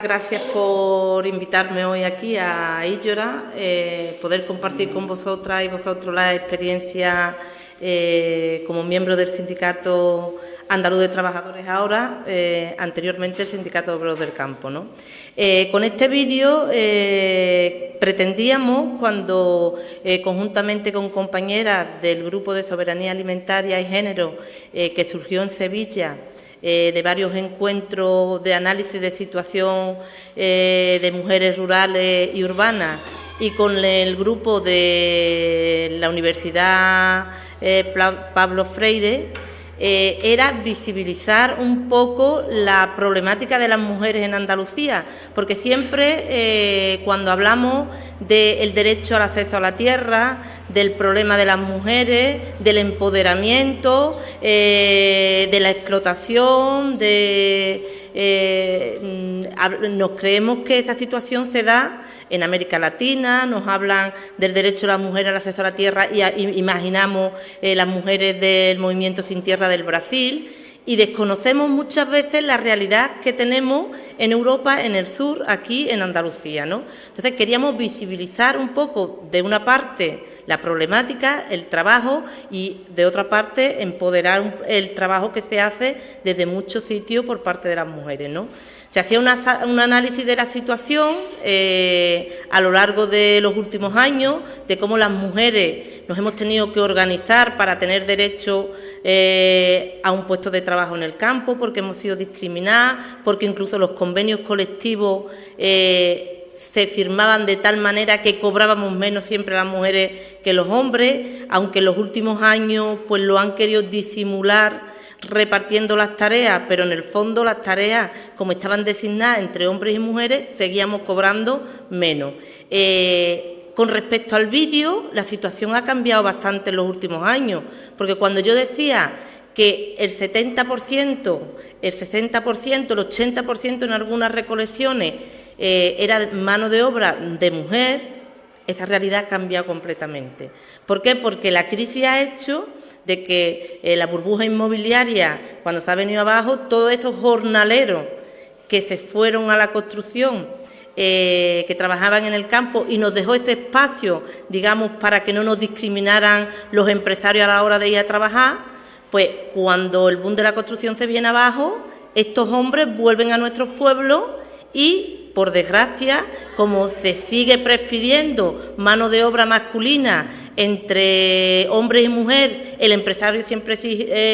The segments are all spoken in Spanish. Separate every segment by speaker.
Speaker 1: Gracias por invitarme hoy aquí a Illora, poder compartir con vosotras y vosotros la experiencia como miembro del Sindicato Andaluz de Trabajadores ahora, anteriormente el Sindicato de Obreros del Campo, ¿no? Con este vídeo pretendíamos, cuando conjuntamente con compañeras del Grupo de Soberanía Alimentaria y Género que surgió en Sevilla, de varios encuentros de análisis de situación de mujeres rurales y urbanas, y con el grupo de la Universidad Pablo Freire, era visibilizar un poco la problemática de las mujeres en Andalucía, porque siempre cuando hablamos del derecho al acceso a la tierra, del problema de las mujeres, del empoderamiento, de la explotación, nos creemos que esta situación se da en América Latina, nos hablan del derecho de las mujeres al acceso a la tierra y imaginamos las mujeres del movimiento Sin Tierra del Brasil, y desconocemos muchas veces la realidad que tenemos en Europa, en el sur, aquí en Andalucía, ¿no? Entonces queríamos visibilizar un poco, de una parte, la problemática, el trabajo, y de otra parte empoderar el trabajo que se hace desde muchos sitios por parte de las mujeres, ¿no? Se hacía un análisis de la situación a lo largo de los últimos años, de cómo las mujeres nos hemos tenido que organizar para tener derecho a un puesto de trabajo en el campo, porque hemos sido discriminadas, porque incluso los convenios colectivos se firmaban de tal manera que cobrábamos menos siempre las mujeres que los hombres, aunque en los últimos años pues lo han querido disimular repartiendo las tareas, pero en el fondo las tareas, como estaban designadas entre hombres y mujeres, seguíamos cobrando menos. Con respecto al vídeo, la situación ha cambiado bastante en los últimos años, porque cuando yo decía que el 70%, el 60%, el 80% en algunas recolecciones era mano de obra de mujer, esta realidad ha cambiado completamente. ¿Por qué? Porque la crisis ha hecho de que la burbuja inmobiliaria, cuando se ha venido abajo, todos esos jornaleros que se fueron a la construcción, que trabajaban en el campo, y nos dejó ese espacio, digamos, para que no nos discriminaran los empresarios a la hora de ir a trabajar, pues cuando el boom de la construcción se viene abajo, estos hombres vuelven a nuestros pueblos y, por desgracia, como se sigue prefiriendo mano de obra masculina entre hombres y mujer, el empresario siempre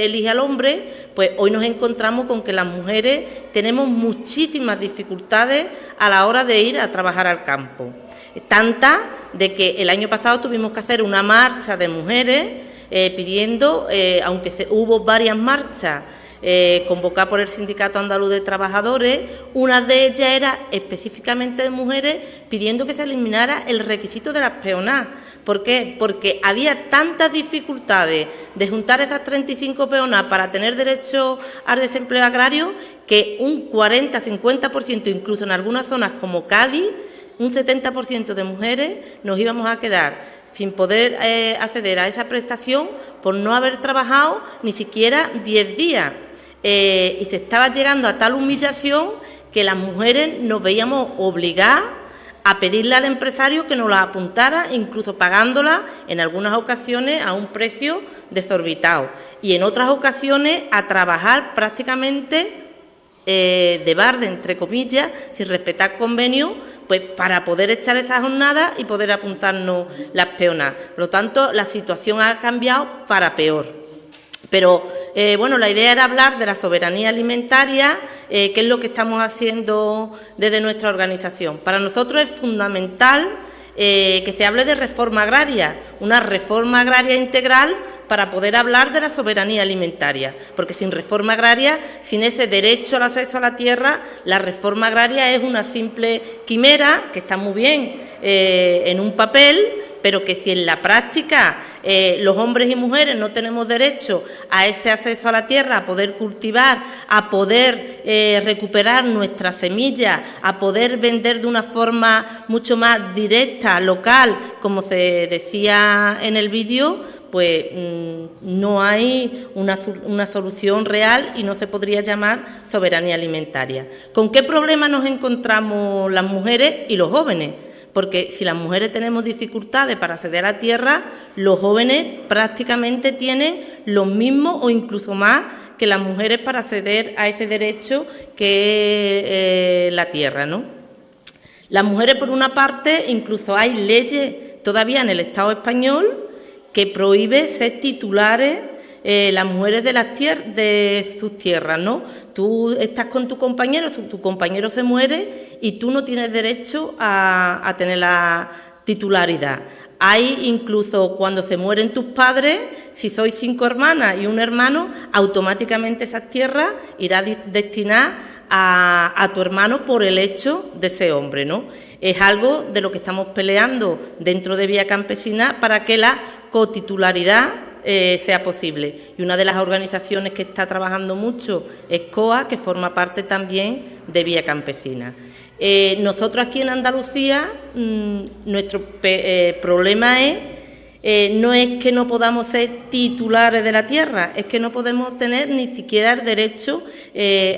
Speaker 1: elige al hombre, pues hoy nos encontramos con que las mujeres tenemos muchísimas dificultades a la hora de ir a trabajar al campo. Tanta de que el año pasado tuvimos que hacer una marcha de mujeres pidiendo, aunque hubo varias marchas convocada por el Sindicato Andaluz de Trabajadores, una de ellas era específicamente de mujeres, pidiendo que se eliminara el requisito de las peonadas. ¿Por qué? Porque había tantas dificultades de juntar esas 35 peonadas para tener derecho al desempleo agrario, que un 40-50%, incluso en algunas zonas como Cádiz, un 70% de mujeres nos íbamos a quedar sin poder acceder a esa prestación por no haber trabajado ni siquiera 10 días. Y se estaba llegando a tal humillación que las mujeres nos veíamos obligadas a pedirle al empresario que nos la apuntara, incluso pagándola en algunas ocasiones a un precio desorbitado, y en otras ocasiones a trabajar prácticamente de barde, entre comillas, sin respetar convenios, pues para poder echar esa jornada y poder apuntarnos las peonas. Por lo tanto, la situación ha cambiado para peor. Pero, bueno, la idea era hablar de la soberanía alimentaria, que es lo que estamos haciendo desde nuestra organización. Para nosotros es fundamental que se hable de reforma agraria, una reforma agraria integral, para poder hablar de la soberanía alimentaria, porque sin reforma agraria, sin ese derecho al acceso a la tierra, la reforma agraria es una simple quimera, que está muy bien en un papel, pero que si en la práctica los hombres y mujeres no tenemos derecho a ese acceso a la tierra, a poder cultivar, a poder recuperar nuestras semillas, a poder vender de una forma mucho más directa, local, como se decía en el vídeo, pues no hay una solución real y no se podría llamar soberanía alimentaria. ¿Con qué problema nos encontramos las mujeres y los jóvenes? Porque si las mujeres tenemos dificultades para acceder a la tierra, los jóvenes prácticamente tienen los mismos o incluso más que las mujeres para acceder a ese derecho que es la tierra, ¿no? Las mujeres, por una parte, incluso hay leyes todavía en el Estado español que prohíbe ser titulares las mujeres de sus tierras, ¿no? Tú estás con tu compañero se muere y tú no tienes derecho a tener la titularidad. Hay incluso cuando se mueren tus padres, si sois 5 hermanas y un hermano, automáticamente esas tierras irán destinadas a tu hermano por el hecho de ser hombre, ¿no? Es algo de lo que estamos peleando dentro de Vía Campesina para que la cotitularidad sea posible. Y una de las organizaciones que está trabajando mucho es COA, que forma parte también de Vía Campesina. Nosotros aquí en Andalucía, nuestro problema no es que no podamos ser titulares de la tierra, es que no podemos tener ni siquiera el derecho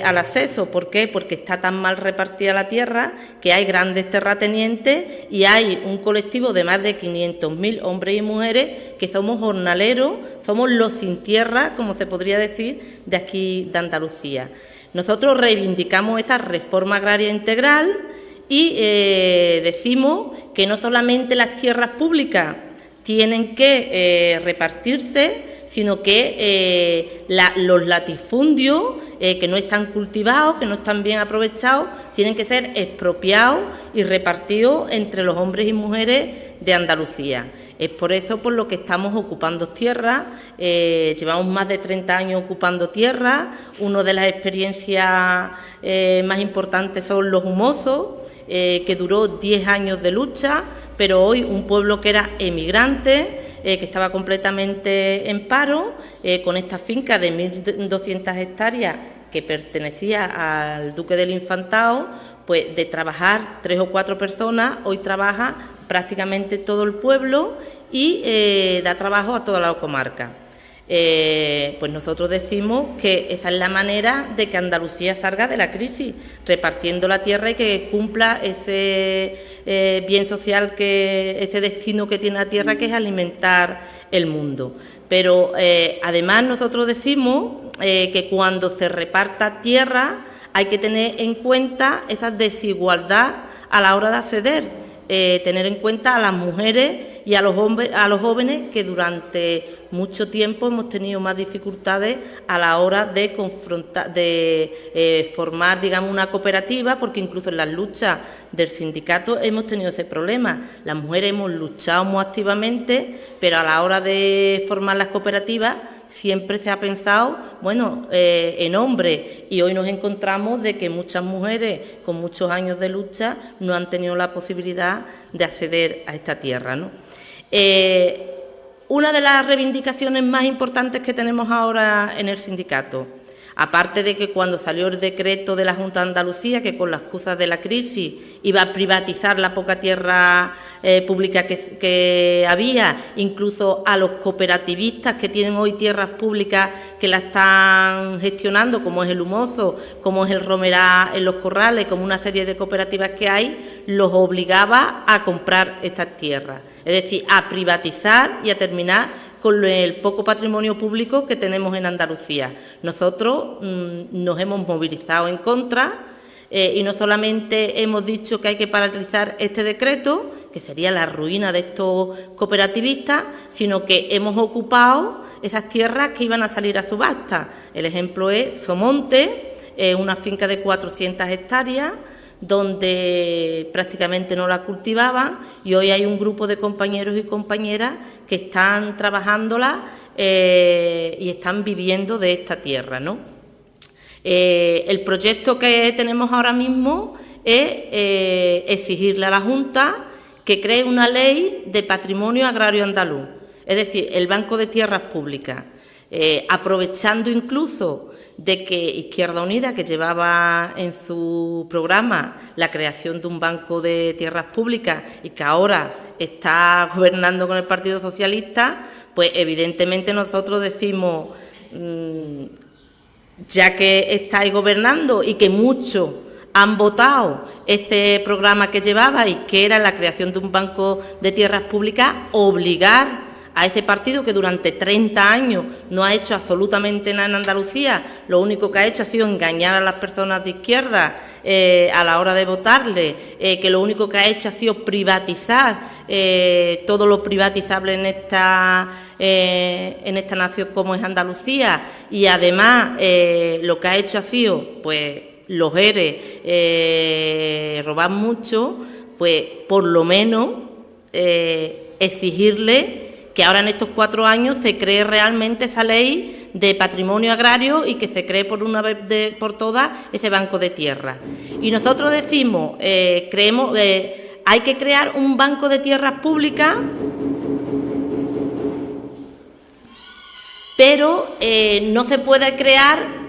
Speaker 1: al acceso. ¿Por qué? Porque está tan mal repartida la tierra que hay grandes terratenientes y hay un colectivo de más de 500.000 hombres y mujeres que somos jornaleros, somos los sin tierra, como se podría decir, de aquí de Andalucía. Nosotros reivindicamos esta reforma agraria integral y decimos que no solamente las tierras públicas tienen que repartirse, sino que los latifundios que no están cultivados, que no están bien aprovechados, tienen que ser expropiados y repartidos entre los hombres y mujeres de Andalucía. Es por eso por lo que estamos ocupando tierras, llevamos más de 30 años ocupando tierras. Una de las experiencias más importantes son los Humosos, que duró 10 años de lucha, pero hoy un pueblo que era emigrante, que estaba completamente en paro, con esta finca de 1.200 hectáreas que pertenecía al Duque del Infantado, pues de trabajar 3 o 4 personas, hoy trabaja prácticamente todo el pueblo y da trabajo a toda la comarca. Pues nosotros decimos que esa es la manera de que Andalucía salga de la crisis, repartiendo la tierra y que cumpla ese bien social, ese destino que tiene la tierra, que es alimentar el mundo. Pero además nosotros decimos que cuando se reparta tierra hay que tener en cuenta esa desigualdad a la hora de acceder. Tener en cuenta a las mujeres y a los jóvenes que durante mucho tiempo hemos tenido más dificultades a la hora de formar, digamos, una cooperativa, porque incluso en las luchas del sindicato hemos tenido ese problema. Las mujeres hemos luchado muy activamente, pero a la hora de formar las cooperativas siempre se ha pensado, bueno, en hombres, y hoy nos encontramos de que muchas mujeres con muchos años de lucha no han tenido la posibilidad de acceder a esta tierra, ¿no? Una de las reivindicaciones más importantes que tenemos ahora en el sindicato, aparte de que cuando salió el decreto de la Junta de Andalucía, que con las excusas de la crisis iba a privatizar la poca tierra pública que había, incluso a los cooperativistas que tienen hoy tierras públicas que la están gestionando, como es el Humoso, como es el Romerá en los Corrales, como una serie de cooperativas que hay, los obligaba a comprar estas tierras, es decir, a privatizar y a terminar con el poco patrimonio público que tenemos en Andalucía. Nosotros nos hemos movilizado en contra y no solamente hemos dicho que hay que paralizar este decreto, que sería la ruina de estos cooperativistas, sino que hemos ocupado esas tierras que iban a salir a subasta. El ejemplo es Somonte, una finca de 400 hectáreas, donde prácticamente no la cultivaban, y hoy hay un grupo de compañeros y compañeras que están trabajándola y están viviendo de esta tierra, ¿no? El proyecto que tenemos ahora mismo es exigirle a la Junta que cree una ley de patrimonio agrario andaluz, es decir, el Banco de Tierras Públicas. aprovechando incluso de que Izquierda Unida, que llevaba en su programa la creación de un banco de tierras públicas y que ahora está gobernando con el Partido Socialista, pues evidentemente nosotros decimos, ya que estáis gobernando y que muchos han votado ese programa que llevaba y que era la creación de un banco de tierras públicas, obligar a ese partido que durante 30 años no ha hecho absolutamente nada en Andalucía, lo único que ha hecho ha sido engañar a las personas de izquierda a la hora de votarle, que lo único que ha hecho ha sido privatizar todo lo privatizable en esta nación como es Andalucía, y además lo que ha hecho ha sido, pues, los ERE, robar mucho, pues por lo menos exigirle que ahora en estos 4 años se cree realmente esa ley de patrimonio agrario y que se cree por una vez por todas ese banco de tierra. Y nosotros decimos, creemos, hay que crear un banco de tierras públicas, pero no se puede crear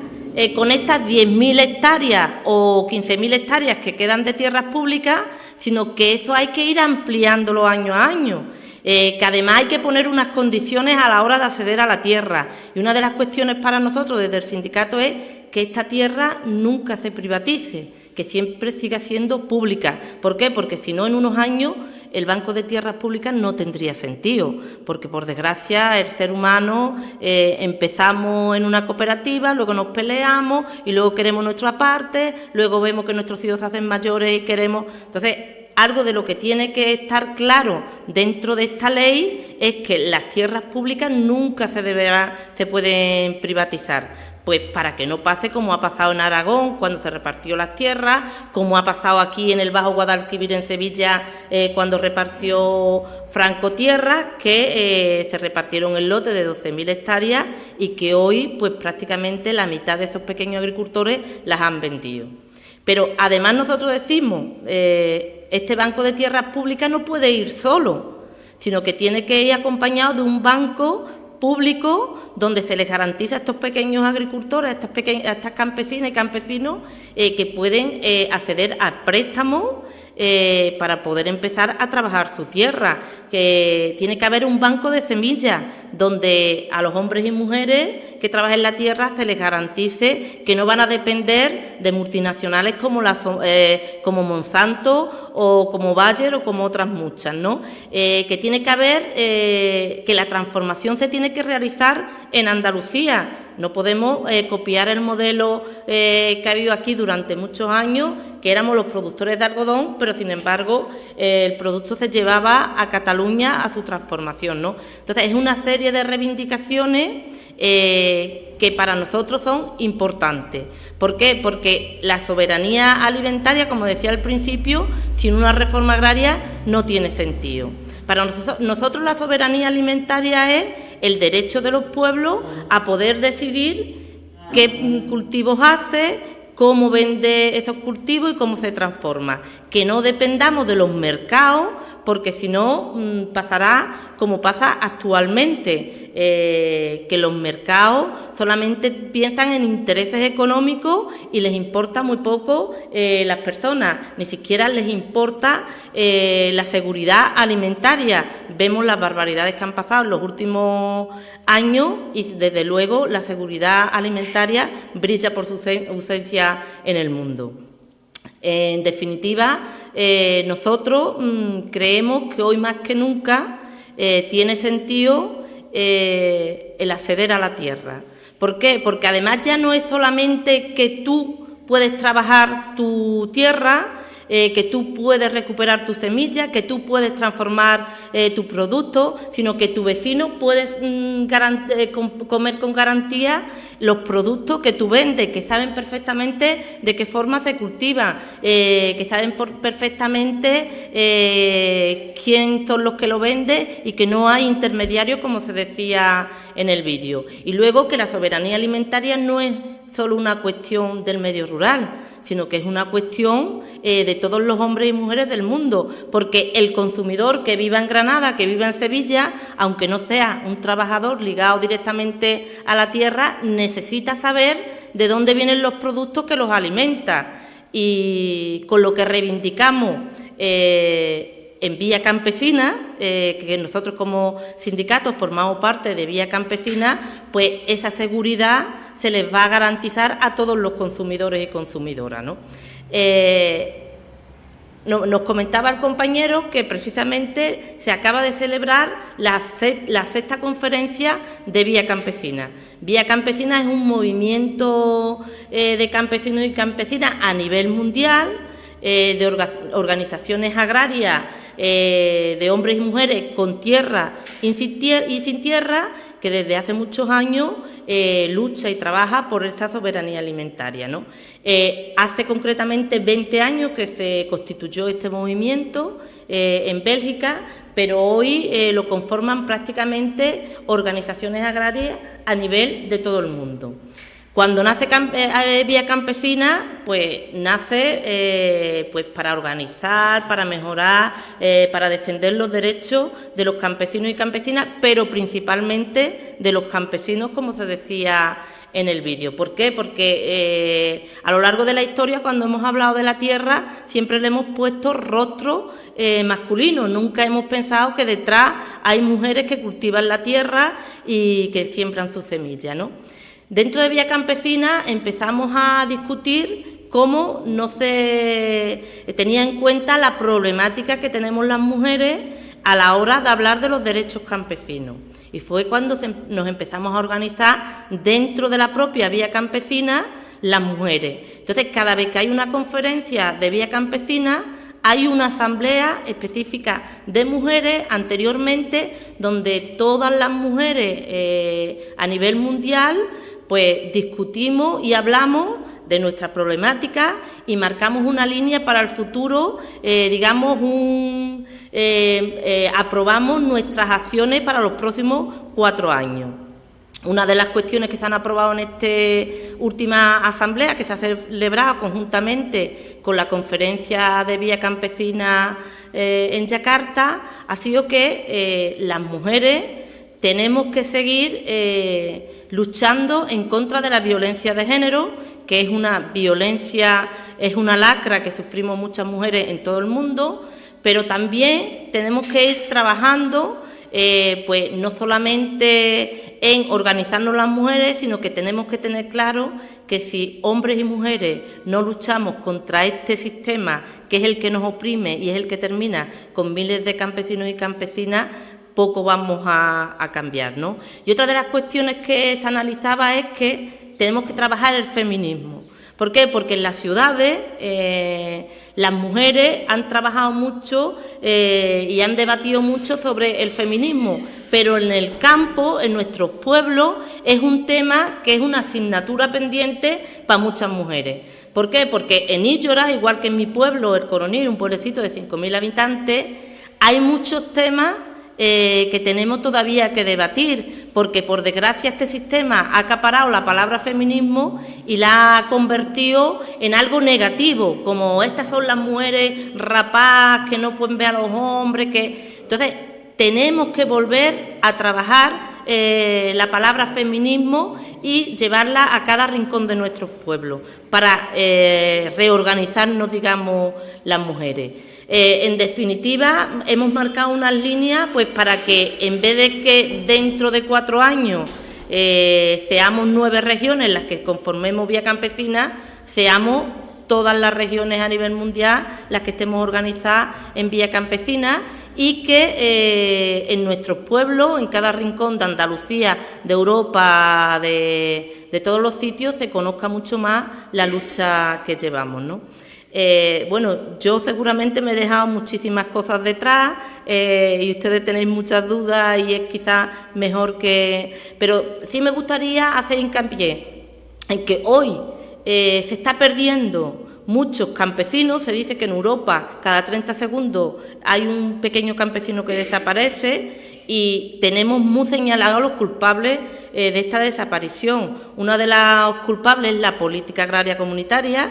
Speaker 1: con estas 10.000 hectáreas o 15.000 hectáreas que quedan de tierras públicas, sino que eso hay que ir ampliándolo año a año. Que además hay que poner unas condiciones a la hora de acceder a la tierra. Y una de las cuestiones para nosotros desde el sindicato es que esta tierra nunca se privatice, que siempre siga siendo pública. ¿Por qué? Porque si no, en unos años el Banco de Tierras Públicas no tendría sentido, porque por desgracia el ser humano empezamos en una cooperativa, luego nos peleamos y luego queremos nuestra parte, luego vemos que nuestros hijos se hacen mayores y queremos... Entonces, algo de lo que tiene que estar claro dentro de esta ley es que las tierras públicas nunca se pueden privatizar, pues para que no pase como ha pasado en Aragón cuando se repartió las tierras, como ha pasado aquí en el Bajo Guadalquivir en Sevilla cuando repartió Franco tierras, que se repartieron el lote de 12.000 hectáreas y que hoy pues prácticamente la mitad de esos pequeños agricultores las han vendido. Pero además nosotros decimos, este banco de tierras públicas no puede ir solo, sino que tiene que ir acompañado de un banco público donde se les garantiza a estos pequeños agricultores, a estas campesinas y campesinos que pueden acceder a préstamos para poder empezar a trabajar su tierra, que tiene que haber un banco de semillas donde a los hombres y mujeres que trabajen la tierra se les garantice que no van a depender de multinacionales como Monsanto o como Bayer o como otras muchas, ¿no? Que tiene que haber, que la transformación se tiene que realizar en Andalucía. No podemos copiar el modelo que ha habido aquí durante muchos años, que éramos los productores de algodón, pero sin embargo el producto se llevaba a Cataluña a su transformación, ¿no? Entonces es una serie de reivindicaciones que para nosotros son importantes. ¿Por qué? Porque la soberanía alimentaria, como decía al principio, sin una reforma agraria no tiene sentido. Para nosotros la soberanía alimentaria es el derecho de los pueblos a poder decidir qué cultivos hace, cómo vende esos cultivos y cómo se transforma. Que no dependamos de los mercados, porque si no pasará como pasa actualmente, que los mercados solamente piensan en intereses económicos y les importa muy poco las personas, ni siquiera les importa la seguridad alimentaria. Vemos las barbaridades que han pasado en los últimos años y desde luego la seguridad alimentaria brilla por su ausencia en el mundo. En definitiva, nosotros creemos que hoy más que nunca tiene sentido el acceder a la tierra. ¿Por qué? Porque además ya no es solamente que tú puedes trabajar tu tierra, que tú puedes recuperar tu semilla, que tú puedes transformar tu producto, sino que tu vecino puedes comer con garantía los productos que tú vendes, que saben perfectamente de qué forma se cultivan, que saben perfectamente quién son los que lo venden y que no hay intermediarios, como se decía en el vídeo. Y luego que la soberanía alimentaria no es solo una cuestión del medio rural, sino que es una cuestión de todos los hombres y mujeres del mundo, porque el consumidor que viva en Granada, que viva en Sevilla, aunque no sea un trabajador ligado directamente a la tierra, necesita saber de dónde vienen los productos que los alimentan. Y con lo que reivindicamos en Vía Campesina, que nosotros como sindicato formamos parte de Vía Campesina, pues esa seguridad se les va a garantizar a todos los consumidores y consumidoras, ¿no? Nos comentaba el compañero que precisamente se acaba de celebrar la sexta conferencia de Vía Campesina. Vía Campesina es un movimiento de campesinos y campesinas a nivel mundial, de organizaciones agrarias, de hombres y mujeres con tierra y sin tierra, que desde hace muchos años lucha y trabaja por esta soberanía alimentaria, ¿no? Hace concretamente 20 años que se constituyó este movimiento en Bélgica, pero hoy lo conforman prácticamente organizaciones agrarias a nivel de todo el mundo. Cuando nace Vía Campesina, pues nace pues para organizar, para mejorar, para defender los derechos de los campesinos y campesinas, pero principalmente de los campesinos, como se decía en el vídeo. ¿Por qué? Porque a lo largo de la historia, cuando hemos hablado de la tierra, siempre le hemos puesto rostro masculino. Nunca hemos pensado que detrás hay mujeres que cultivan la tierra y que siembran sus semillas, ¿no? Dentro de Vía Campesina empezamos a discutir cómo no se tenía en cuenta la problemática que tenemos las mujeres a la hora de hablar de los derechos campesinos. Y fue cuando nos empezamos a organizar dentro de la propia Vía Campesina las mujeres. Entonces, cada vez que hay una conferencia de Vía Campesina, hay una asamblea específica de mujeres anteriormente, donde todas las mujeres a nivel mundial pues discutimos y hablamos de nuestra problemática y marcamos una línea para el futuro, aprobamos nuestras acciones para los próximos 4 años. Una de las cuestiones que se han aprobado en esta última asamblea, que se ha celebrado conjuntamente con la conferencia de Vía Campesina en Yakarta, ha sido que las mujeres tenemos que seguir luchando en contra de la violencia de género, que es una violencia, es una lacra que sufrimos muchas mujeres en todo el mundo, pero también tenemos que ir trabajando pues no solamente en organizarnos las mujeres, sino que tenemos que tener claro que si hombres y mujeres no luchamos contra este sistema, que es el que nos oprime y es el que termina con miles de campesinos y campesinas, poco vamos a cambiar, ¿no? Y otra de las cuestiones que se analizaba es que tenemos que trabajar el feminismo. ¿Por qué? Porque en las ciudades las mujeres han trabajado mucho y han debatido mucho sobre el feminismo, pero en el campo, en nuestros pueblos, es un tema que es una asignatura pendiente para muchas mujeres. ¿Por qué? Porque en Íllora, igual que en mi pueblo, El Coronil, un pueblecito de 5.000 habitantes, hay muchos temas que tenemos todavía que debatir, porque por desgracia este sistema ha acaparado la palabra feminismo y la ha convertido en algo negativo, como estas son las mujeres rapaz que no pueden ver a los hombres, que entonces tenemos que volver a trabajar la palabra feminismo y llevarla a cada rincón de nuestros pueblos para reorganizarnos, digamos, las mujeres. En definitiva, hemos marcado unas líneas pues para que en vez de que dentro de 4 años seamos 9 regiones las que conformemos Vía Campesina, seamos todas las regiones a nivel mundial las que estemos organizadas en Vía Campesina y que en nuestros pueblos, en cada rincón de Andalucía, de Europa, de todos los sitios, se conozca mucho más la lucha que llevamos, ¿no? Bueno, yo seguramente me he dejado muchísimas cosas detrás y ustedes tenéis muchas dudas y es quizás mejor que... Pero sí me gustaría hacer hincapié en que hoy se está perdiendo muchos campesinos. Se dice que en Europa cada 30 segundos hay un pequeño campesino que desaparece y tenemos muy señalados los culpables de esta desaparición. Una de las culpables es la política agraria comunitaria,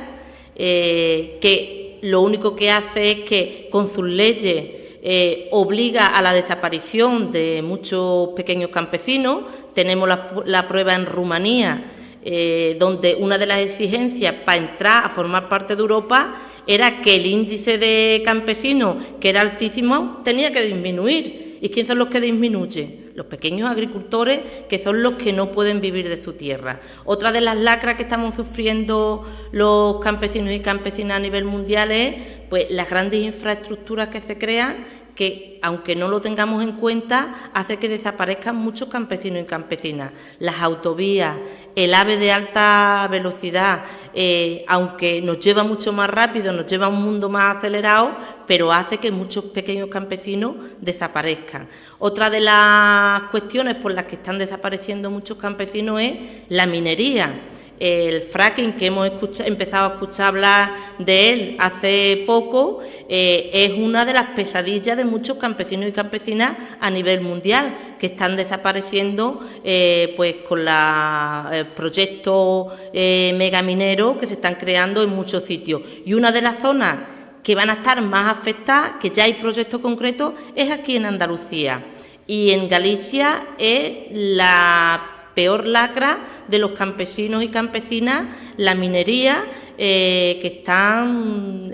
Speaker 1: que lo único que hace es que con sus leyes obliga a la desaparición de muchos pequeños campesinos. Tenemos la prueba en Rumanía, donde una de las exigencias para entrar a formar parte de Europa era que el índice de campesinos, que era altísimo, tenía que disminuir. ¿Y quién son los que disminuyen? Los pequeños agricultores, que son los que no pueden vivir de su tierra. Otra de las lacras que estamos sufriendo los campesinos y campesinas a nivel mundial es pues las grandes infraestructuras que se crean, que, aunque no lo tengamos en cuenta, hace que desaparezcan muchos campesinos y campesinas. Las autovías, el AVE de alta velocidad, aunque nos lleva mucho más rápido, nos lleva a un mundo más acelerado, pero hace que muchos pequeños campesinos desaparezcan. Otra de las cuestiones por las que están desapareciendo muchos campesinos es la minería. El fracking, que hemos empezado a escuchar hablar de él hace poco, es una de las pesadillas de muchos campesinos y campesinas a nivel mundial, que están desapareciendo pues con los proyectos megamineros que se están creando en muchos sitios. Y una de las zonas que van a estar más afectadas, que ya hay proyectos concretos, es aquí en Andalucía. Y en Galicia es la peor lacra de los campesinos y campesinas, la minería, que están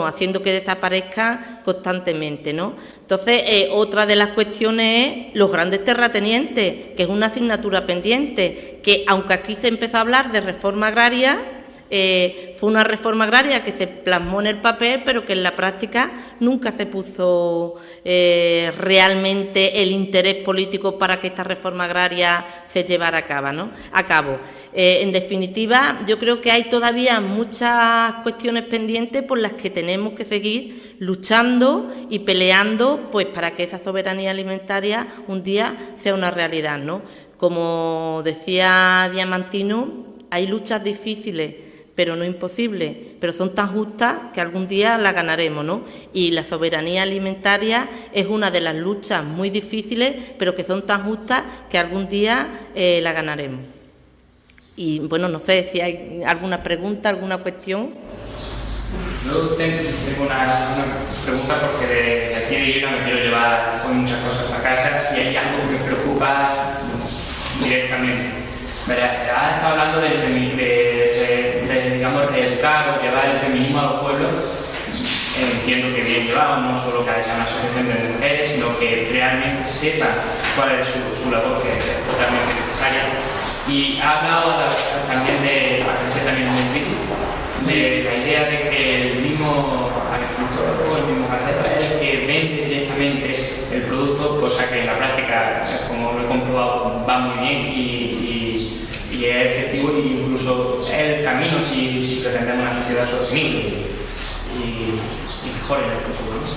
Speaker 1: haciendo que desaparezca constantemente, ¿no? Entonces, otra de las cuestiones es los grandes terratenientes, que es una asignatura pendiente, que aunque aquí se empezó a hablar de reforma agraria, fue una reforma agraria que se plasmó en el papel, pero que en la práctica nunca se puso realmente el interés político para que esta reforma agraria se llevara a cabo. En definitiva, yo creo que hay todavía muchas cuestiones pendientes por las que tenemos que seguir luchando y peleando, pues, para que esa soberanía alimentaria un día sea una realidad, ¿no? Como decía Diamantino, hay luchas difíciles, pero no imposibles, pero son tan justas que algún día la ganaremos, ¿no? Y la soberanía alimentaria es una de las luchas muy difíciles, pero que son tan justas que algún día la ganaremos. Y bueno, no sé si hay alguna pregunta, alguna cuestión.
Speaker 2: Yo tengo una pregunta, porque de aquí de Girona me quiero llevar con muchas cosas para casa y hay algo que me preocupa directamente. Has estado hablando de digamos, de educar o llevar el feminismo a los pueblos. Entiendo que bien llevado, no solo que haya una asociación de mujeres, sino que realmente sepan cuál es su labor, que es totalmente necesaria. Y ha hablado también de la idea de que el mismo agricultor o el mismo ganadero es el que vende directamente el producto, cosa que en la práctica, como lo he comprobado, va muy bien y es efectivo, e incluso es el camino si pretendemos una sociedad sostenible y mejor en el futuro, ¿no?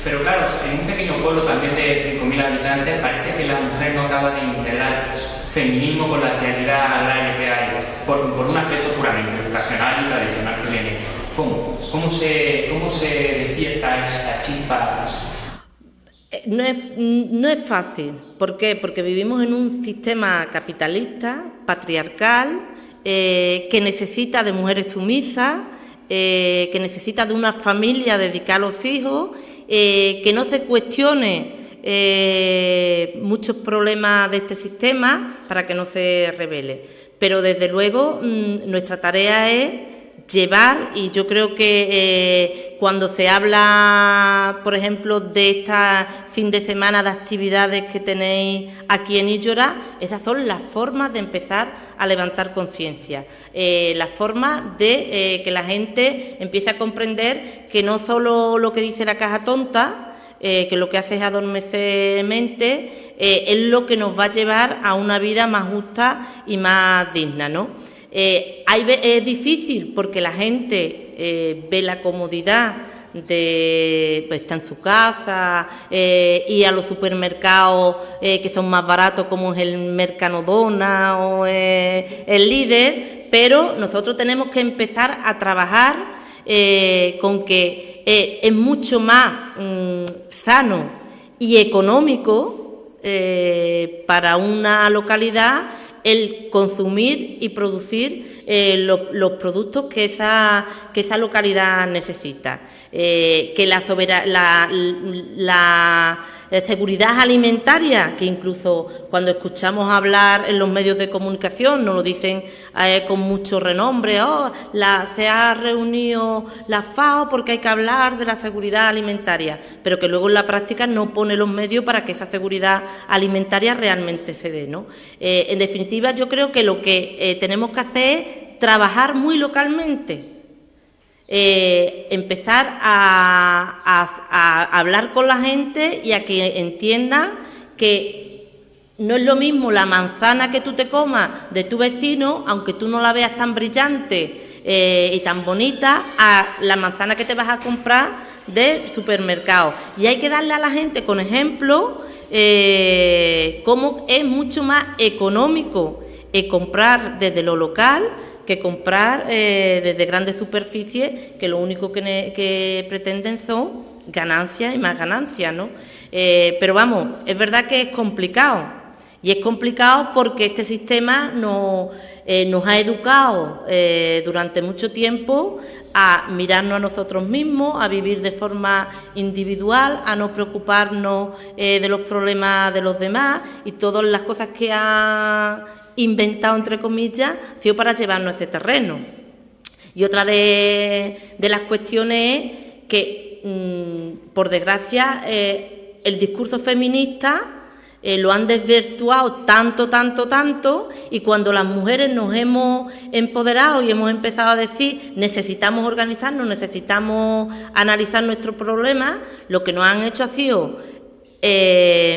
Speaker 2: Pero claro, en un pequeño pueblo también de 5.000 habitantes parece que la mujer no acaba de integrar feminismo con la realidad agraria que hay, por un aspecto puramente educacional y tradicional que viene. ¿Cómo se despierta esa chispa?
Speaker 1: No es fácil. ¿Por qué? Porque vivimos en un sistema capitalista, patriarcal, que necesita de mujeres sumisas, que necesita de una familia dedicada a los hijos, que no se cuestione muchos problemas de este sistema para que no se revele. Pero desde luego nuestra tarea es llevar, y yo creo que cuando se habla, por ejemplo, de este fin de semana de actividades que tenéis aquí en Illora, esas son las formas de empezar a levantar conciencia, las formas de que la gente empiece a comprender que no solo lo que dice la caja tonta, que lo que hace es adormecer mente, es lo que nos va a llevar a una vida más justa y más digna, ¿no? Es difícil porque la gente ve la comodidad de estar en su casa, ir a los supermercados que son más baratos, como es el Mercadona o el Líder, pero nosotros tenemos que empezar a trabajar con que es mucho más sano y económico para una localidad el consumir y producir los productos que esa localidad necesita. Que la seguridad alimentaria, que incluso cuando escuchamos hablar en los medios de comunicación nos lo dicen con mucho renombre, se ha reunido la FAO porque hay que hablar de la seguridad alimentaria, pero que luego en la práctica no pone los medios para que esa seguridad alimentaria realmente se dé, ¿no? En definitiva, yo creo que lo que tenemos que hacer es trabajar muy localmente. Empezar a hablar con la gente y a que entienda que no es lo mismo la manzana que tú te comas de tu vecino, aunque tú no la veas tan brillante y tan bonita, a la manzana que te vas a comprar del supermercado. Y hay que darle a la gente con ejemplo cómo es mucho más económico comprar desde lo local que comprar desde grandes superficies, que lo único que pretenden son ganancias y más ganancias, ¿no? Pero vamos, es verdad que es complicado, y es complicado porque este sistema nos ha educado durante mucho tiempo a mirarnos a nosotros mismos, a vivir de forma individual, a no preocuparnos de los problemas de los demás, y todas las cosas que ha inventado, entre comillas, ha sido para llevarnos a ese terreno. Y otra de las cuestiones es que, por desgracia, el discurso feminista lo han desvirtuado tanto, y cuando las mujeres nos hemos empoderado y hemos empezado a decir necesitamos organizarnos, necesitamos analizar nuestros problemas, lo que nos han hecho ha sido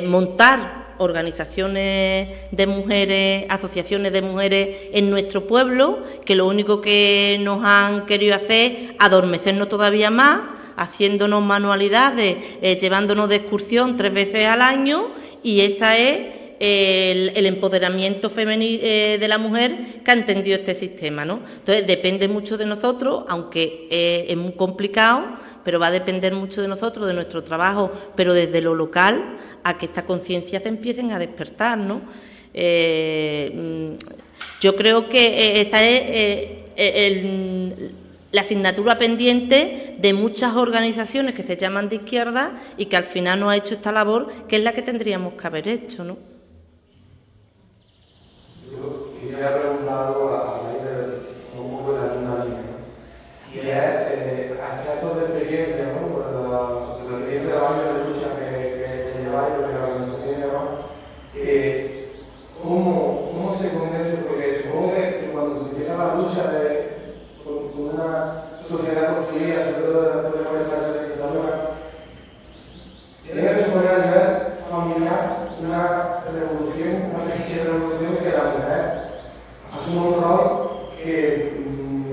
Speaker 1: montar organizaciones de mujeres, asociaciones de mujeres en nuestro pueblo, que lo único que nos han querido hacer es adormecernos todavía más, haciéndonos manualidades, llevándonos de excursión 3 veces al año, y esa es el empoderamiento femenino de la mujer que ha entendido este sistema, ¿no? Entonces depende mucho de nosotros, aunque es muy complicado, pero va a depender mucho de nosotros, de nuestro trabajo, pero desde lo local, a que esta conciencia se empiecen a despertar, ¿no? Yo creo que esta es la asignatura pendiente de muchas organizaciones que se llaman de izquierda y que al final no ha hecho esta labor, que es la que tendríamos que haber hecho, ¿no?
Speaker 3: Yo quisiera preguntar algo a raíz de un poco de la misma línea, ¿no? Y es efectos de experiencia, ¿no? Pues la experiencia de años de lucha que lleváis, de la organización y demás, ¿cómo se convence? Porque supongo que cuando se empieza la lucha con una sociedad construida, sobre todo después de 40 años de dictadura, tiene que suponer a nivel familiar una revolución, una especie de revolución que la mujer asume un rol que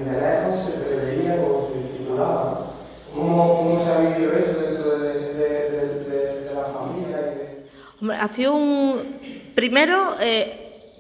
Speaker 3: de lejos se preveía o se estipulaba. ¿Cómo se ha vivido eso dentro de la familia?
Speaker 1: Hombre, ha sido primero,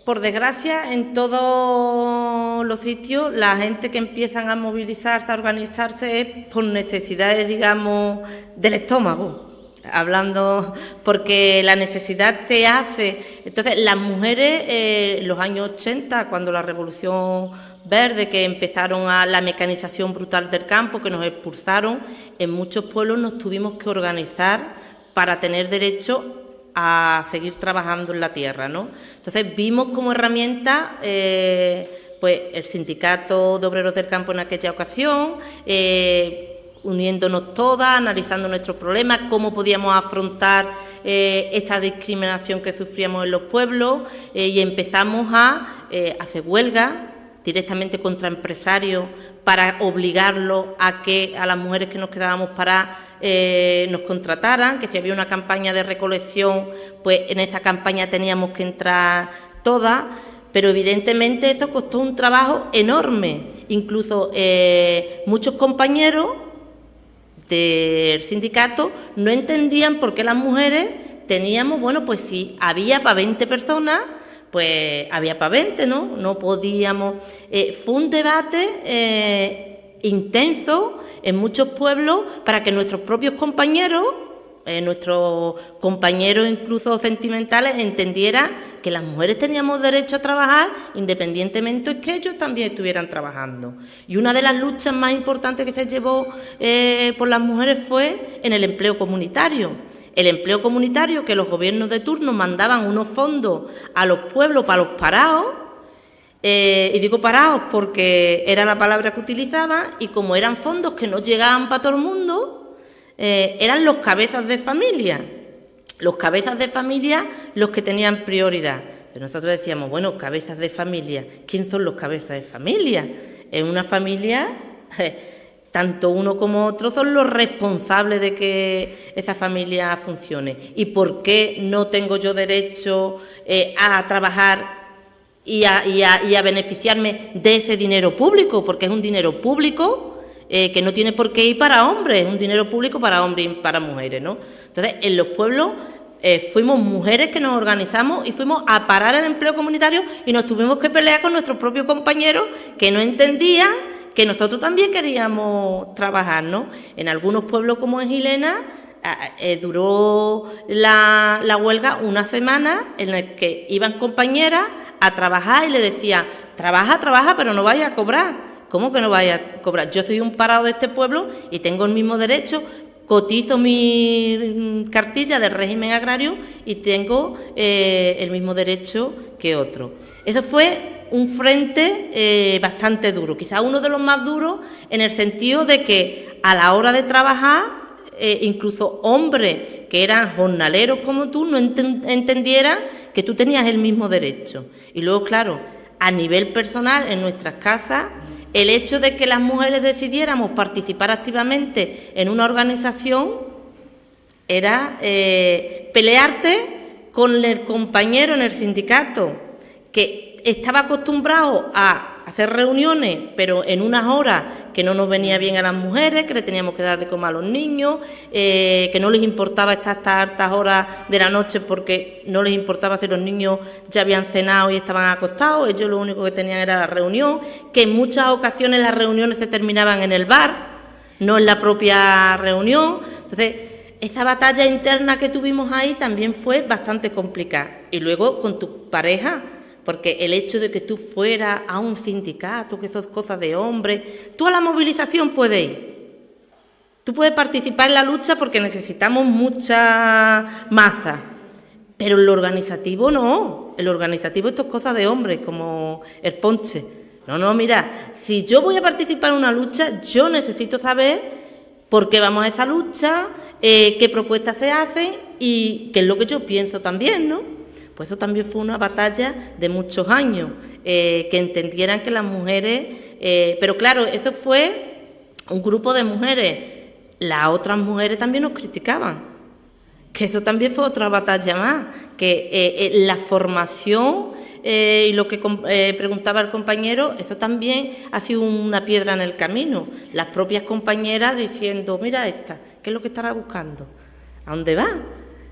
Speaker 1: por desgracia, en todos los sitios, la gente que empiezan a movilizarse, a organizarse, es por necesidades, digamos, del estómago. Hablando, porque la necesidad te hace. Entonces, las mujeres, en los años 80, cuando la Revolución Verde, que empezaron la mecanización brutal del campo, que nos expulsaron, en muchos pueblos nos tuvimos que organizar para tener derecho a seguir trabajando en la tierra, ¿no? Entonces, vimos como herramienta pues el Sindicato de Obreros del Campo en aquella ocasión, uniéndonos todas, analizando nuestros problemas, cómo podíamos afrontar esta discriminación que sufríamos en los pueblos, y empezamos a hacer huelga directamente contra empresarios para obligarlos a que a las mujeres que nos quedábamos paradas nos contrataran, que si había una campaña de recolección, pues en esa campaña teníamos que entrar todas. Pero evidentemente eso costó un trabajo enorme. Incluso muchos compañeros del sindicato no entendían por qué las mujeres teníamos, bueno, pues si había para 20 personas, pues había para 20, ¿no? No podíamos. Fue un debate intenso en muchos pueblos para que nuestros propios compañeros nuestros compañeros incluso sentimentales entendieran que las mujeres teníamos derecho a trabajar independientemente de que ellos también estuvieran trabajando. Y una de las luchas más importantes que se llevó por las mujeres fue en el empleo comunitario. El empleo comunitario, que los gobiernos de turno mandaban unos fondos a los pueblos para los parados, y digo parados porque era la palabra que utilizaban, y como eran fondos que no llegaban para todo el mundo, eran los cabezas de familia. Los cabezas de familia los que tenían prioridad. Pero nosotros decíamos, bueno, cabezas de familia, ¿quién son los cabezas de familia? En una familia, tanto uno como otro son los responsables de que esa familia funcione. ¿Y por qué no tengo yo derecho a trabajar y a beneficiarme de ese dinero público? Porque es un dinero público que no tiene por qué ir para hombres, es un dinero público para hombres y para mujeres, ¿no? Entonces, en los pueblos fuimos mujeres que nos organizamos y fuimos a parar el empleo comunitario y nos tuvimos que pelear con nuestros propios compañeros que no entendían que nosotros también queríamos trabajar, ¿no? En algunos pueblos como en Gilena duró la huelga una semana en la que iban compañeras a trabajar y le decían, trabaja, pero no vayas a cobrar. ¿Cómo que no vaya a cobrar? Yo soy un parado de este pueblo y tengo el mismo derecho, cotizo mi cartilla del régimen agrario y tengo el mismo derecho que otro. Eso fue un frente bastante duro, quizás uno de los más duros en el sentido de que a la hora de trabajar, incluso hombres que eran jornaleros como tú no entendieran que tú tenías el mismo derecho. Y luego, claro, a nivel personal, en nuestras casas, el hecho de que las mujeres decidiéramos participar activamente en una organización era pelearte con el compañero en el sindicato, que estaba acostumbrado a hacer reuniones, pero en unas horas que no nos venía bien a las mujeres, que le teníamos que dar de comer a los niños, que no les importaba estar hasta altas horas de la noche porque no les importaba si los niños ya habían cenado y estaban acostados, ellos lo único que tenían era la reunión, que en muchas ocasiones las reuniones se terminaban en el bar, no en la propia reunión. Entonces, esa batalla interna que tuvimos ahí también fue bastante complicada. Y luego con tu pareja, porque el hecho de que tú fueras a un sindicato, que eso es cosa de hombres, tú a la movilización puedes ir. Tú puedes participar en la lucha porque necesitamos mucha masa, pero en lo organizativo no. En lo organizativo esto es cosa de hombres, como el ponche. No, mira, si yo voy a participar en una lucha, yo necesito saber por qué vamos a esa lucha, qué propuestas se hacen y qué es lo que yo pienso también, ¿no? Pues eso también fue una batalla de muchos años, que entendieran que las mujeres... pero claro, eso fue un grupo de mujeres. Las otras mujeres también nos criticaban, que eso también fue otra batalla más, que la formación y lo que preguntaba el compañero, eso también ha sido una piedra en el camino. Las propias compañeras diciendo, mira esta, ¿qué es lo que estará buscando? ¿A dónde va?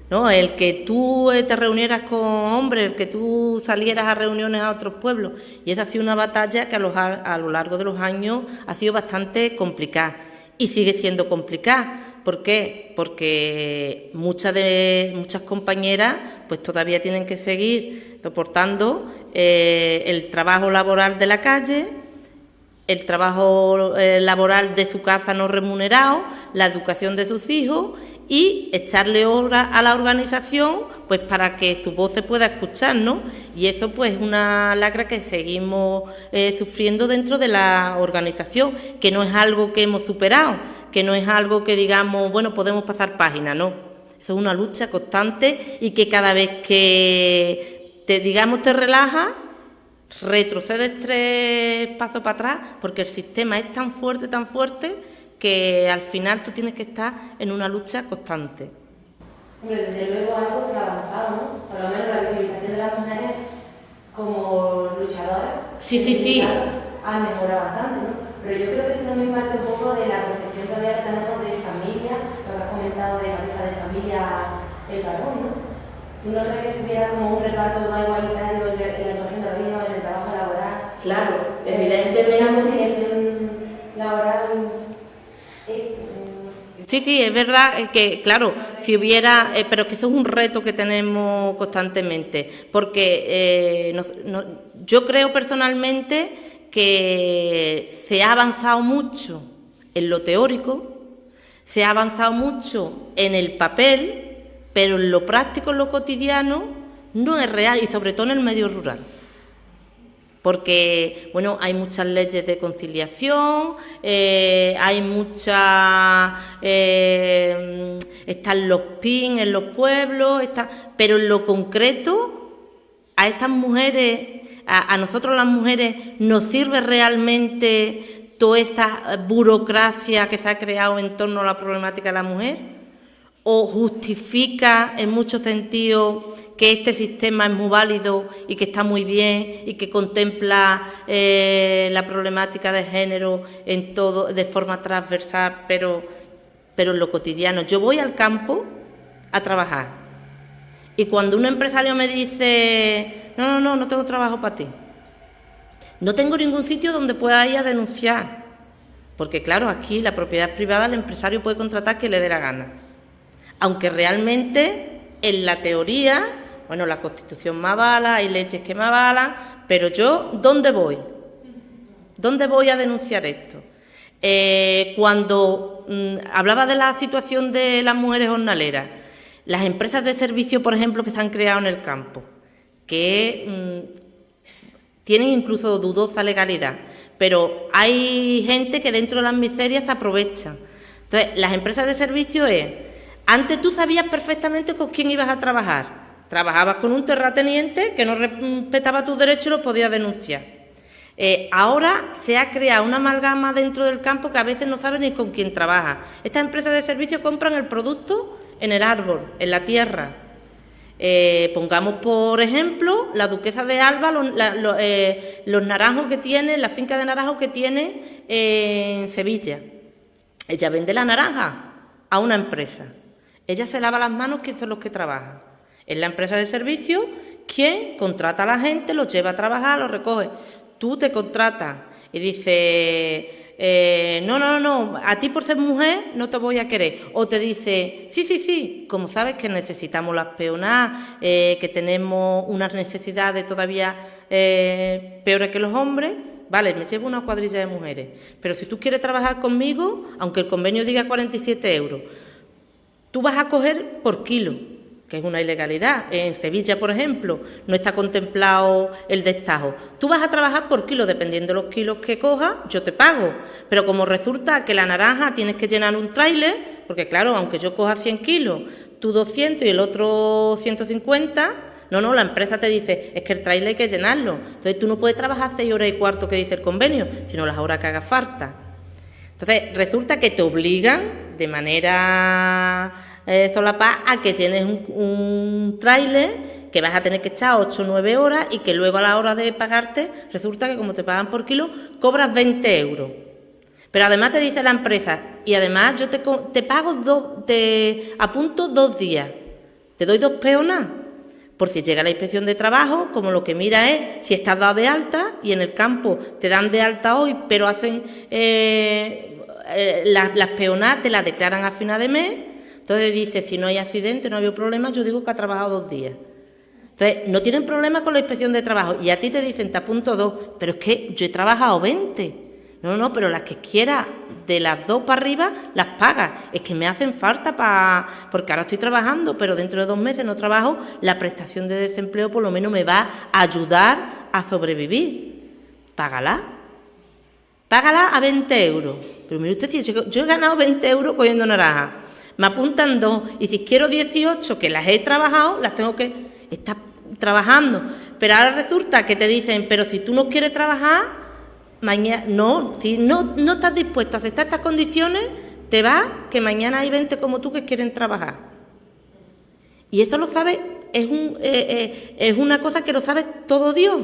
Speaker 1: ¿No? El que tú te reunieras con hombres, el que tú salieras a reuniones a otros pueblos. Y esa ha sido una batalla que a lo largo de los años ha sido bastante complicada. Y sigue siendo complicada. ¿Por qué? Porque muchas compañeras pues todavía tienen que seguir soportando el trabajo laboral de la calle, el trabajo laboral de su casa no remunerado, la educación de sus hijos y echarle horas a la organización pues para que su voz se pueda escuchar, ¿no? Y eso pues es una lacra que seguimos sufriendo dentro de la organización, que no es algo que hemos superado, que no es algo que digamos, bueno, podemos pasar página, no. Eso es una lucha constante y que cada vez que te relajas, retrocedes 3 pasos para atrás, porque el sistema es tan fuerte, que al final tú tienes que estar en una lucha constante.
Speaker 4: Hombre, desde luego algo se ha avanzado, ¿no? Por lo menos la visibilización de las mujeres como luchadoras.
Speaker 1: Sí.
Speaker 4: Ha mejorado bastante, ¿no? Pero yo creo que eso también parte un poco de la concepción todavía que tenemos de familia, lo que has comentado de cabeza de familia el varón, ¿no? ¿Tú no crees que se hubiera como un reparto más igualitario en la educación de la vida o en el trabajo laboral?
Speaker 1: Claro, evidentemente.
Speaker 4: Una conciliación laboral
Speaker 1: Sí, es verdad que, claro, si hubiera, pero que eso es un reto que tenemos constantemente, porque yo creo personalmente que se ha avanzado mucho en lo teórico, se ha avanzado mucho en el papel, pero en lo práctico, en lo cotidiano, no es real, y sobre todo en el medio rural. Porque, bueno, hay muchas leyes de conciliación, hay muchas... están los PIN en los pueblos, pero en lo concreto, a estas mujeres, a nosotros las mujeres, ¿nos sirve realmente toda esa burocracia que se ha creado en torno a la problemática de la mujer? ¿O justifica en muchos sentidos que este sistema es muy válido y que está muy bien y que contempla la problemática de género en todo de forma transversal, pero en lo cotidiano? Yo voy al campo a trabajar y cuando un empresario me dice no tengo trabajo para ti, no tengo ningún sitio donde pueda ir a denunciar, porque claro, aquí la propiedad privada, el empresario puede contratar que le dé la gana. Aunque realmente, en la teoría, bueno, la Constitución me avala, hay leyes que me avalan, pero yo, ¿dónde voy? ¿Dónde voy a denunciar esto? Cuando hablaba de la situación de las mujeres jornaleras, las empresas de servicio, por ejemplo, que se han creado en el campo, que tienen incluso dudosa legalidad, pero hay gente que dentro de las miserias se aprovecha. Entonces, las empresas de servicio antes tú sabías perfectamente con quién ibas a trabajar. Trabajabas con un terrateniente que no respetaba tus derechos y lo podías denunciar. Ahora se ha creado una amalgama dentro del campo que a veces no sabes ni con quién trabaja. Estas empresas de servicio compran el producto en el árbol, en la tierra. Pongamos, por ejemplo, la duquesa de Alba, los naranjos que tiene, la finca de naranjos que tiene en Sevilla. Ella vende la naranja a una empresa. Ella se lava las manos, ¿quién son los que trabajan? Es la empresa de servicio quien contrata a la gente, los lleva a trabajar, los recoge. Tú te contratas y dice, no, a ti por ser mujer no te voy a querer. O te dice, sí, como sabes que necesitamos las peonadas, que tenemos unas necesidades todavía peores que los hombres, vale, me llevo una cuadrilla de mujeres. Pero si tú quieres trabajar conmigo, aunque el convenio diga 47 euros, tú vas a coger por kilo, que es una ilegalidad. En Sevilla, por ejemplo, no está contemplado el destajo. Tú vas a trabajar por kilo, dependiendo de los kilos que cojas, yo te pago. Pero como resulta que la naranja tienes que llenar un tráiler, porque claro, aunque yo coja 100 kilos, tú 200 y el otro 150... No, la empresa te dice, es que el tráiler hay que llenarlo. Entonces tú no puedes trabajar 6 horas y cuarto que dice el convenio, sino las horas que haga falta. Entonces resulta que te obligan de manera solapada a que llenes un tráiler que vas a tener que echar 8 o 9 horas y que luego a la hora de pagarte resulta que como te pagan por kilo cobras 20 euros. Pero además te dice la empresa, y además yo te pago te apunto 2 días, te doy 2 peonas. Por si llega la inspección de trabajo, como lo que mira es si estás dado de alta y en el campo te dan de alta hoy, pero hacen las peonas te las declaran a final de mes. Entonces dice, si no hay accidente, no ha habido problema, yo digo que ha trabajado 2 días. Entonces, no tienen problema con la inspección de trabajo y a ti te dicen, te apunto 2, pero es que yo he trabajado 20. No, pero las que quieras, de las 2 para arriba, las pagas. Es que me hacen falta porque ahora estoy trabajando, pero dentro de 2 meses no trabajo, la prestación de desempleo por lo menos me va a ayudar a sobrevivir. Págala a 20 euros. Pero mire usted, yo he ganado 20 euros cogiendo naranja. Me apuntan 2, y si quiero 18, que las he trabajado, las tengo que estar trabajando. Pero ahora resulta que te dicen, pero si tú no quieres trabajar, mañana, si no estás dispuesto a aceptar estas condiciones, te vas, que mañana hay 20 como tú que quieren trabajar. Y eso lo sabes, es una cosa que lo sabe todo Dios,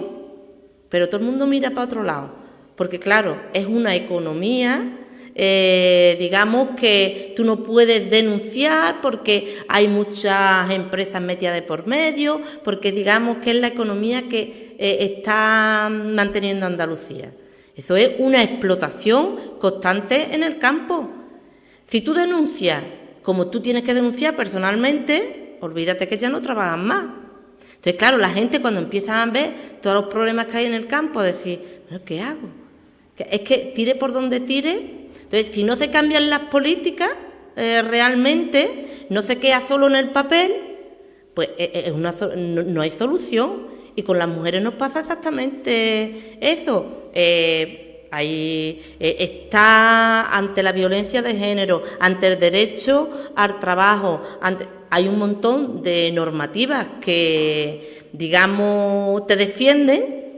Speaker 1: pero todo el mundo mira para otro lado, porque claro, es una economía, digamos que tú no puedes denunciar porque hay muchas empresas metidas de por medio, porque digamos que es la economía que está manteniendo Andalucía. Eso es una explotación constante en el campo. Si tú denuncias como tú tienes que denunciar personalmente, olvídate que ya no trabajan más. Entonces, claro, la gente cuando empieza a ver todos los problemas que hay en el campo, decir, ¿pero qué hago? Es que tire por donde tire. Entonces, si no se cambian las políticas realmente, no se queda solo en el papel, pues no hay solución. Y con las mujeres nos pasa exactamente eso. Ahí está ante la violencia de género, ante el derecho al trabajo, hay un montón de normativas que, digamos, te defienden,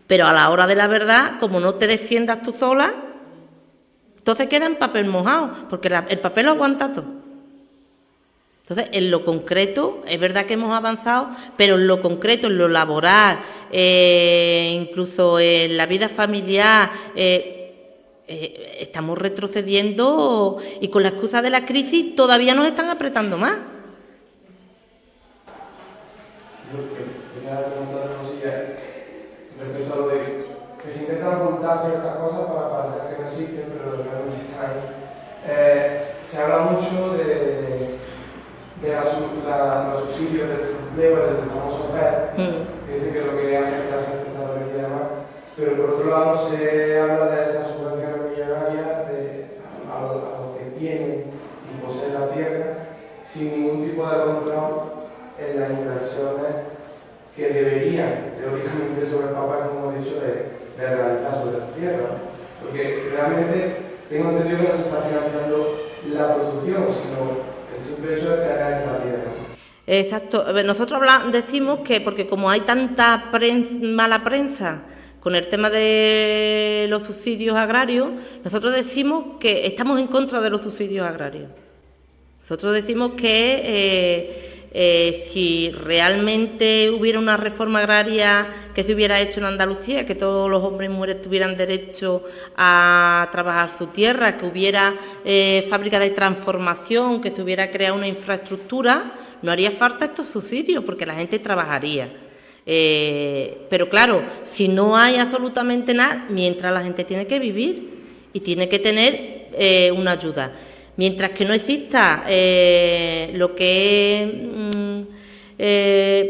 Speaker 1: pero a la hora de la verdad, como no te defiendas tú sola, entonces queda en papel mojado, porque el papel lo aguanta todo. Entonces, en lo concreto, es verdad que hemos avanzado, pero en lo concreto, en lo laboral, incluso en la vida familiar, estamos retrocediendo y con la excusa de la crisis todavía nos están apretando más.
Speaker 3: Yo quería preguntar una cosilla respecto a lo de que se intentan ocultar ciertas cosas para parecer que no existen, pero realmente están ahí. Se habla mucho de los subsidios del desempleo, del famoso PER, que dice que lo que hace es que la gente está enriquecida más, pero por otro lado se habla de esas subvenciones millonarias a los que tienen y poseen la tierra sin ningún tipo de control en las inversiones que deberían, teóricamente sobre el papel, como he dicho, de realizar sobre la tierra. Porque realmente tengo entendido que no se está financiando la producción, sino el simple hecho de cargar en la tierra.
Speaker 1: Exacto. Nosotros decimos que, porque como hay tanta mala prensa con el tema de los subsidios agrarios, nosotros decimos que estamos en contra de los subsidios agrarios. Nosotros decimos que si realmente hubiera una reforma agraria que se hubiera hecho en Andalucía, que todos los hombres y mujeres tuvieran derecho a trabajar su tierra, que hubiera fábrica de transformación, que se hubiera creado una infraestructura, no haría falta estos subsidios porque la gente trabajaría. Pero claro, si no hay absolutamente nada, mientras la gente tiene que vivir y tiene que tener una ayuda. Mientras que no exista lo que es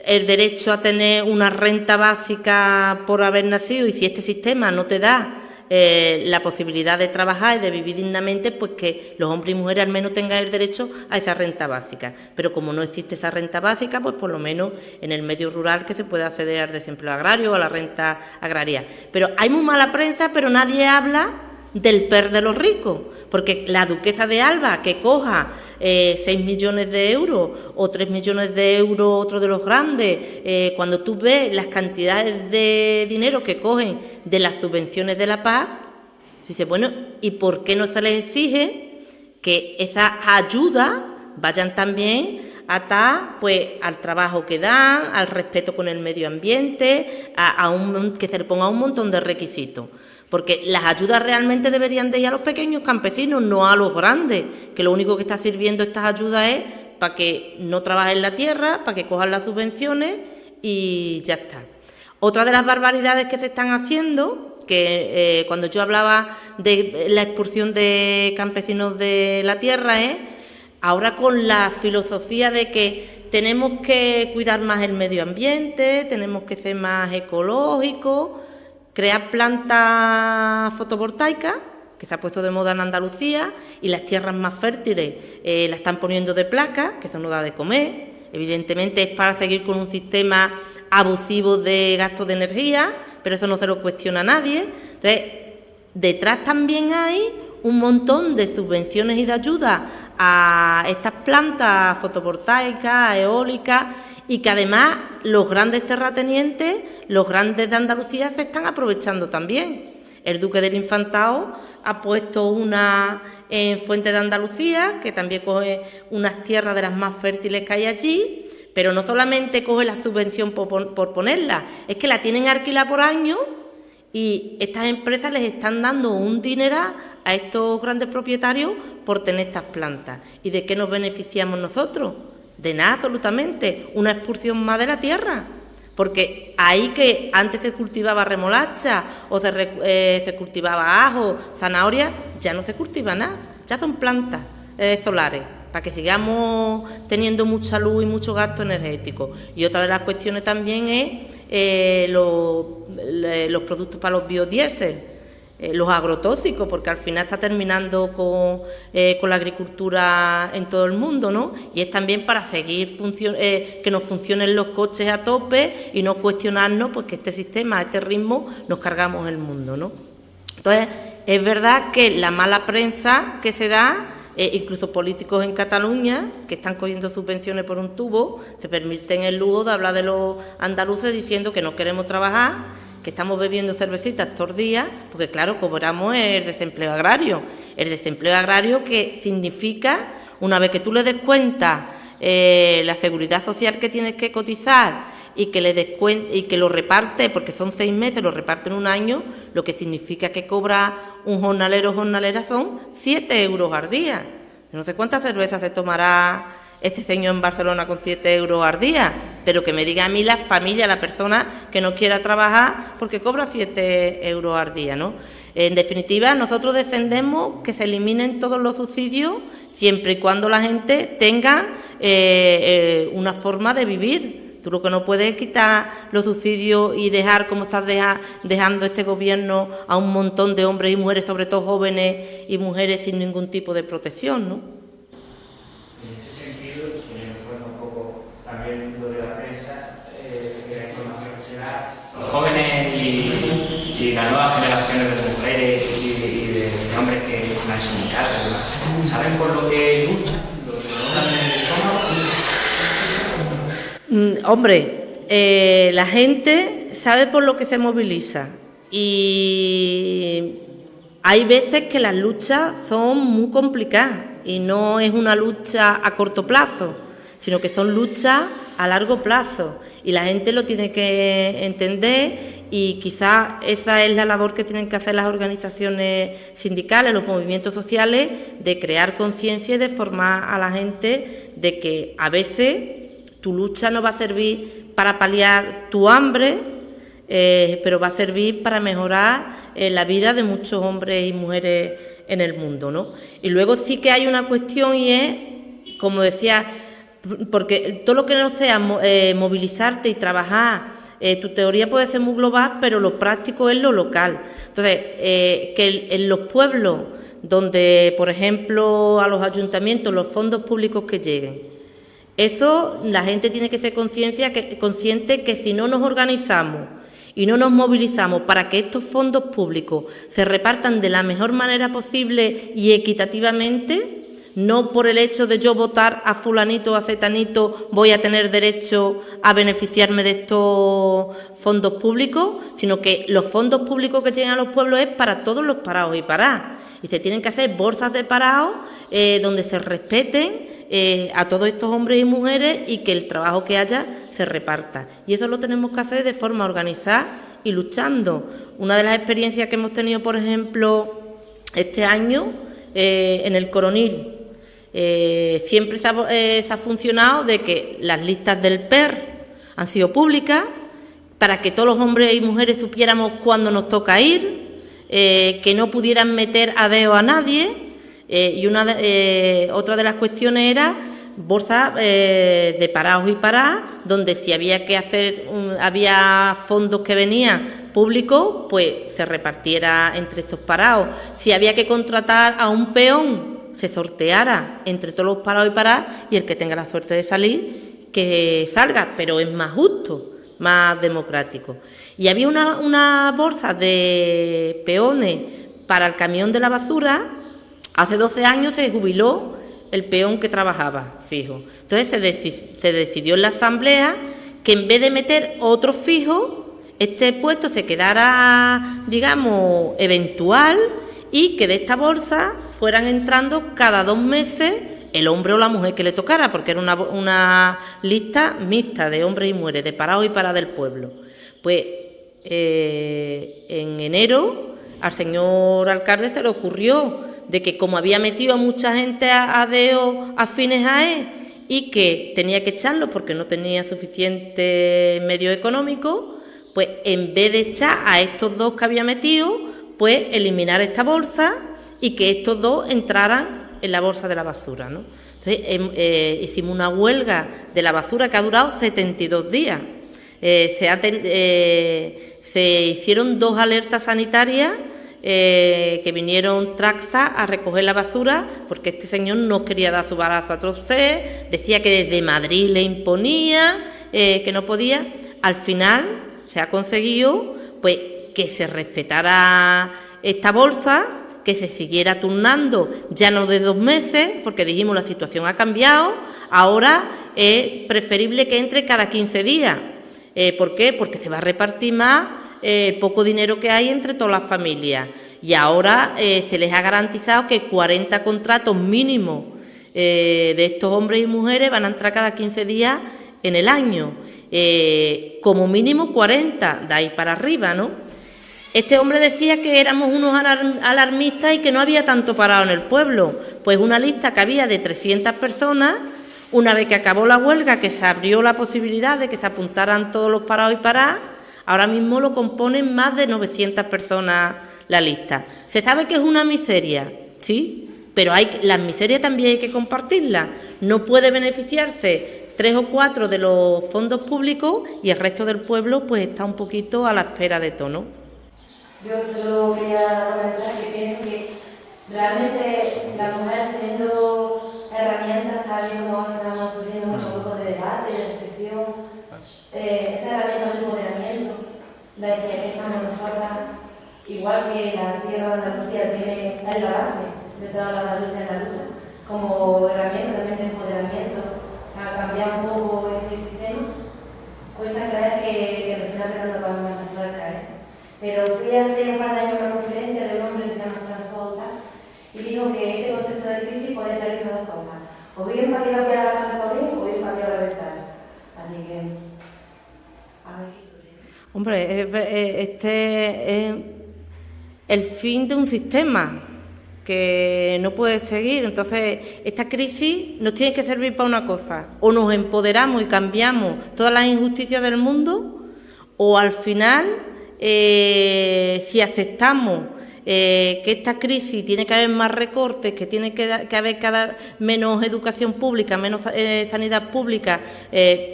Speaker 1: el derecho a tener una renta básica por haber nacido, y si este sistema no te da la posibilidad de trabajar y de vivir dignamente, pues que los hombres y mujeres al menos tengan el derecho a esa renta básica. Pero como no existe esa renta básica, pues por lo menos en el medio rural que se pueda acceder al desempleo agrario o a la renta agraria. Pero hay muy mala prensa, pero nadie habla del PER de los ricos, porque la duquesa de Alba, que coja 6 millones de euros o 3 millones de euros otro de los grandes, cuando tú ves las cantidades de dinero que cogen de las subvenciones de la PAC, dices, bueno, ¿y por qué no se les exige que esas ayudas vayan también pues al trabajo que dan, al respeto con el medio ambiente, que se le ponga un montón de requisitos? Porque las ayudas realmente deberían de ir a los pequeños campesinos, no a los grandes, que lo único que está sirviendo estas ayudas es para que no trabajen la tierra, para que cojan las subvenciones y ya está. Otra de las barbaridades que se están haciendo, que cuando yo hablaba de la expulsión de campesinos de la tierra, es ahora con la filosofía de que tenemos que cuidar más el medio ambiente, tenemos que ser más ecológicos, crear plantas fotovoltaicas, que se ha puesto de moda en Andalucía, y las tierras más fértiles las están poniendo de placas, que eso no da de comer. Evidentemente es para seguir con un sistema abusivo de gasto de energía, pero eso no se lo cuestiona a nadie. Entonces, detrás también hay un montón de subvenciones y de ayudas a estas plantas fotovoltaicas, eólicas, y que además los grandes terratenientes, los grandes de Andalucía, se están aprovechando también. El Duque del Infantado ha puesto una en Fuente de Andalucía, que también coge unas tierras de las más fértiles que hay allí, pero no solamente coge la subvención por ponerla, es que la tienen alquilada por año y estas empresas les están dando un dineral a estos grandes propietarios por tener estas plantas. ¿Y de qué nos beneficiamos nosotros? De nada, absolutamente. Una expulsión más de la tierra. Porque ahí que antes se cultivaba remolacha o se cultivaba ajo, zanahoria, ya no se cultiva nada. ya son plantas solares, para que sigamos teniendo mucha luz y mucho gasto energético. Y otra de las cuestiones también es los productos para los biodiesel, los agrotóxicos, porque al final está terminando con la agricultura en todo el mundo, ¿no? Y es también para seguir que nos funcionen los coches a tope y no cuestionarnos pues que este sistema, a este ritmo, nos cargamos el mundo, ¿no? Entonces, es verdad que la mala prensa que se da, incluso políticos en Cataluña que están cogiendo subvenciones por un tubo, se permiten el lujo de hablar de los andaluces diciendo que no queremos trabajar, que estamos bebiendo cervecitas todos los días, porque claro, cobramos el desempleo agrario. El desempleo agrario que significa, una vez que tú le descuentas la seguridad social que tienes que cotizar y que lo reparte, porque son 6 meses, lo reparte en un año, lo que significa que cobra un jornalero o jornalera son 7 euros al día. No sé cuántas cervezas se tomará este señor en Barcelona con 7 euros al día, pero que me diga a mí la familia, la persona que no quiera trabajar porque cobra 7 euros al día, ¿no? En definitiva, nosotros defendemos que se eliminen todos los subsidios siempre y cuando la gente tenga una forma de vivir. Tú lo que no puedes es quitar los subsidios y dejar, como estás dejando este gobierno, a un montón de hombres y mujeres, sobre todo jóvenes y mujeres, sin ningún tipo de protección, ¿no?
Speaker 2: En ese sentido, recuerdo un poco también lo de la prensa, que la información que se da, los jóvenes y las nuevas generaciones de mujeres y de hombres que van a sindicatos, ¿saben por lo que luchan? ¿Lo que no dan en el estómago?
Speaker 1: Hombre, la gente sabe por lo que se moviliza y hay veces que las luchas son muy complicadas y no es una lucha a corto plazo, sino que son luchas a largo plazo y la gente lo tiene que entender y quizás esa es la labor que tienen que hacer las organizaciones sindicales, los movimientos sociales, de crear conciencia y de formar a la gente de que a veces tu lucha no va a servir para paliar tu hambre, pero va a servir para mejorar la vida de muchos hombres y mujeres en el mundo, ¿no? Y luego sí que hay una cuestión y es, como decía, porque todo lo que no sea movilizarte y trabajar, tu teoría puede ser muy global, pero lo práctico es lo local. Entonces, que en los pueblos donde, por ejemplo, a los ayuntamientos, los fondos públicos que lleguen, eso la gente tiene que ser consciente que si no nos organizamos y no nos movilizamos para que estos fondos públicos se repartan de la mejor manera posible y equitativamente, no por el hecho de yo votar a fulanito o a cetanito voy a tener derecho a beneficiarme de estos fondos públicos, sino que los fondos públicos que llegan a los pueblos es para todos los parados y paradas. Y se tienen que hacer bolsas de parados donde se respeten a todos estos hombres y mujeres y que el trabajo que haya se reparta. Y eso lo tenemos que hacer de forma organizada y luchando. Una de las experiencias que hemos tenido, por ejemplo, este año en el Coronil, siempre se ha funcionado de que las listas del PER han sido públicas para que todos los hombres y mujeres supiéramos cuándo nos toca ir, que no pudieran meter a dedo a nadie, y otra de las cuestiones era bolsas de parados y paradas, donde si había que hacer, había fondos que venían públicos, pues se repartiera entre estos parados. Si había que contratar a un peón, se sorteara entre todos los parados y paradas, y el que tenga la suerte de salir, que salga, pero es más justo, más democrático. Y había una bolsa de peones para el camión de la basura. Hace 12 años se jubiló el peón que trabajaba fijo. Entonces se decidió en la asamblea que en vez de meter otro fijo, este puesto se quedara, digamos, eventual, y que de esta bolsa fueran entrando cada 2 meses el hombre o la mujer que le tocara, porque era una lista mixta de hombres y mujeres, de parados y paradas del pueblo. Pues en enero al señor alcalde se le ocurrió de que como había metido a mucha gente a deo afines a él y que tenía que echarlo porque no tenía suficiente medio económico, pues en vez de echar a estos 2 que había metido, pues eliminar esta bolsa y que estos 2 entraran en la bolsa de la basura, ¿no? Entonces, hicimos una huelga de la basura que ha durado 72 días. Se hicieron 2 alertas sanitarias que vinieron Traxa a recoger la basura porque este señor no quería dar su brazo a torcer, decía que desde Madrid le imponía, que no podía. Al final se ha conseguido pues que se respetara esta bolsa, que se siguiera turnando, ya no de 2 meses, porque dijimos la situación ha cambiado, ahora es preferible que entre cada 15 días. ¿Por qué? Porque se va a repartir más el poco dinero que hay entre todas las familias. Y ahora se les ha garantizado que 40 contratos mínimos de estos hombres y mujeres van a entrar cada 15 días en el año. Como mínimo 40, de ahí para arriba, ¿no? Este hombre decía que éramos unos alarmistas y que no había tanto parado en el pueblo. Pues una lista que había de 300 personas, una vez que acabó la huelga, que se abrió la posibilidad de que se apuntaran todos los parados y paradas, ahora mismo lo componen más de 900 personas la lista. Se sabe que es una miseria, sí, pero las miserias también hay que compartirlas. No puede beneficiarse 3 o 4 de los fondos públicos y el resto del pueblo pues está un poquito a la espera de todo, ¿no?
Speaker 4: Yo solo quería comentar que pienso que realmente las mujeres teniendo herramientas, tal y como estamos surgiendo muchos grupos de debate, de reflexión, esa herramienta del empoderamiento, de decir que estamos nosotras, igual que la tierra de Andalucía tiene, es la base de toda la Andalucía andaluza, como herramienta también de empoderamiento, a cambiar un poco ese sistema. Cuesta creer que recién apretando con las tuercas, Pero fui hace un par de años a una conferencia de un hombre que se llama Fransolta y dijo que este contexto de crisis puede servir para 2 cosas. O bien para que cambiara la paz por bien, o bien para que reventar. Así que, a ver.
Speaker 1: Hombre, este es el fin de un sistema que no puede seguir. Entonces, esta crisis nos tiene que servir para una cosa: o nos empoderamos y cambiamos todas las injusticias del mundo, o al final, si aceptamos que esta crisis tiene que haber más recortes, que tiene que haber cada menos educación pública, menos sanidad pública,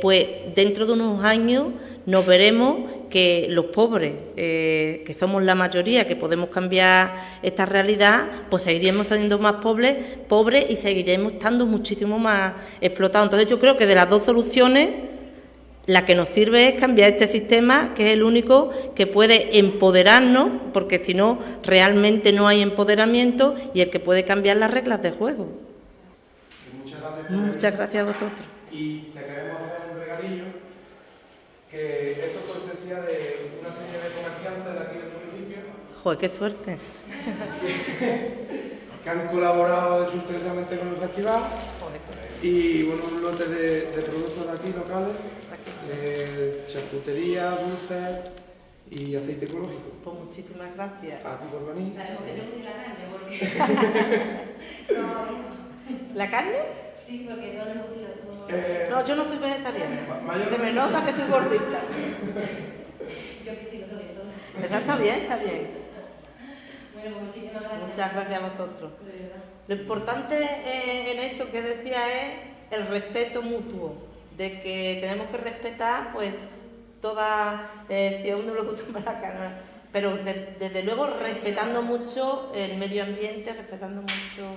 Speaker 1: pues dentro de unos años nos veremos que los pobres, que somos la mayoría, que podemos cambiar esta realidad, pues seguiremos siendo más pobres y seguiremos estando muchísimo más explotados. Entonces yo creo que de las 2 soluciones, la que nos sirve es cambiar este sistema, que es el único que puede empoderarnos, porque si no, realmente no hay empoderamiento, y el que puede cambiar las reglas de juego. Muchas gracias a vosotros.
Speaker 3: Y te queremos hacer un regalillo, que esto es cortesía de una serie de comerciantes de aquí del municipio.
Speaker 1: Joder, qué suerte.
Speaker 3: Que han colaborado desinteresadamente con el festival. Y bueno, un lote de productos de aquí locales, charcutería, dulces y aceite ecológico.
Speaker 1: Pues muchísimas gracias.
Speaker 3: A ti por venir.
Speaker 4: Claro, porque te gusta la carne, porque... no,
Speaker 1: ¿La carne?
Speaker 4: sí, porque no le gusta todo.
Speaker 1: No, yo no soy vegetariana.
Speaker 3: Mayormente
Speaker 1: Me nota que estoy gordita.
Speaker 4: Yo que sí, lo doy todo.
Speaker 1: Está bien, está bien.
Speaker 4: Bueno, pues muchísimas gracias.
Speaker 1: Muchas gracias a vosotros.
Speaker 4: De verdad.
Speaker 1: Lo importante en esto que decía es el respeto mutuo, de que tenemos que respetar, pues, toda, si a uno le gusta más la carne, pero desde luego respetando mucho el medio ambiente, respetando mucho